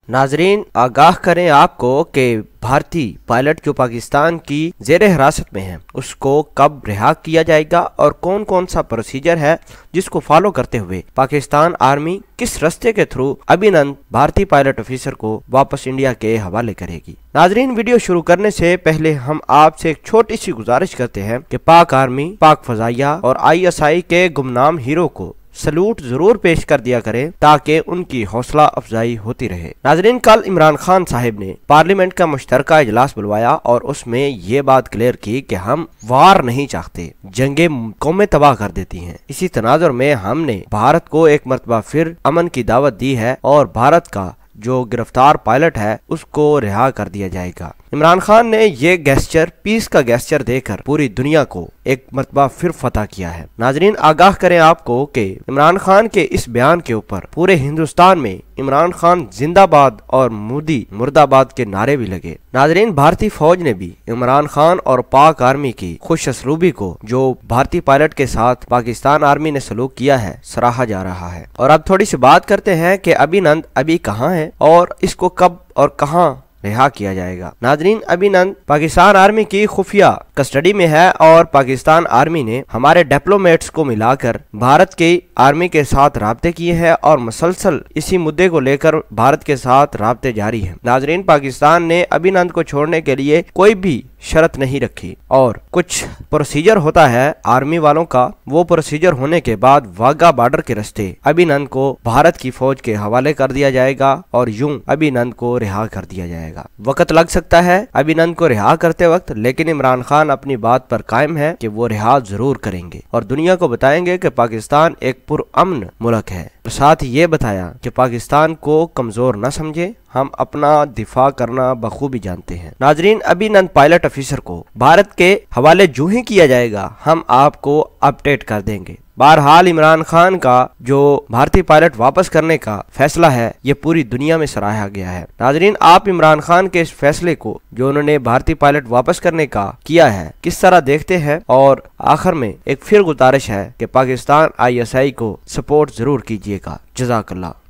नाजरीन, आगाह करें आपको कि भारतीय पायलट जो पाकिस्तान की जेर हिरासत में है उसको कब रिहा किया जाएगा और कौन कौन सा प्रोसीजर है जिसको फॉलो करते हुए पाकिस्तान आर्मी किस रास्ते के थ्रू अभिनंदन भारतीय पायलट ऑफिसर को वापस इंडिया के हवाले करेगी। नाजरीन, वीडियो शुरू करने से पहले हम आपसे एक छोटी सी गुजारिश करते हैं कि पाक आर्मी, पाक फजाइया और ISI के गुमनाम हीरो को सलूट जरूर पेश कर दिया करें ताकि उनकी हौसला अफजाई होती रहे। नाजरीन, कल इमरान खान साहिब ने पार्लियामेंट का मुश्तरका इजलास बुलवाया और उसमें ये बात क्लियर की कि हम वार नहीं चाहते, जंगे कौमें तबाह कर देती हैं। इसी तनाजुर में हमने भारत को एक मरतबा फिर अमन की दावत दी है और भारत का जो गिरफ्तार पायलट है उसको रिहा कर दिया जाएगा। इमरान खान ने ये गेस्चर, पीस का गेस्चर देकर पूरी दुनिया को एक मरतबा फिर फतह किया है। नाजरीन, आगाह करें आपको कि इमरान खान के इस बयान के ऊपर पूरे हिंदुस्तान में इमरान खान जिंदाबाद और मोदी मुर्दाबाद के नारे भी लगे। नाजरीन, भारतीय फौज ने भी इमरान खान और पाक आर्मी की खुश असलूबी को जो भारतीय पायलट के साथ पाकिस्तान आर्मी ने सलूक किया है सराहा जा रहा है। और अब थोड़ी सी बात करते हैं कि अभिनंदन अभी कहाँ है और इसको कब और कहाँ रिहा किया जाएगा। नाजरीन, अभिनंदन पाकिस्तान आर्मी की खुफिया कस्टडी में है और पाकिस्तान आर्मी ने हमारे डिप्लोमेट्स को मिलाकर भारत की आर्मी के साथ राब्ते किए हैं और मुसलसल इसी मुद्दे को लेकर भारत के साथ राब्ते जारी हैं। नाजरीन, पाकिस्तान ने अभिनंदन को छोड़ने के लिए कोई भी शर्त नहीं रखी और कुछ प्रोसीजर होता है आर्मी वालों का, वो प्रोसीजर होने के बाद वाघा बॉर्डर के रास्ते अभिनंदन को भारत की फौज के हवाले कर दिया जाएगा और यूं अभिनंदन को रिहा कर दिया जाएगा। वक्त लग सकता है अभिनंदन को रिहा करते वक्त, लेकिन इमरान खान अपनी बात पर कायम है कि वो रिहा जरूर करेंगे और दुनिया को बताएंगे कि पाकिस्तान एक पुरअमन मुल्क है। साथ ही ये बताया कि पाकिस्तान को कमजोर न समझे, हम अपना दिफा करना बखूबी जानते हैं। नाजरीन, अभिनंदन पायलट ऑफिसर को भारत के हवाले जो ही किया जाएगा हम आपको अपडेट कर देंगे। बहरहाल इमरान खान का जो भारतीय पायलट वापस करने का फैसला है ये पूरी दुनिया में सराहा गया है। नाजरीन, आप इमरान खान के इस फैसले को जो उन्होंने भारतीय पायलट वापस करने का किया है किस तरह देखते हैं? और आखिर में एक फिर गुजारिश है कि पाकिस्तान ISI को सपोर्ट जरूर कीजिएगा। जज़ाकल्लाह।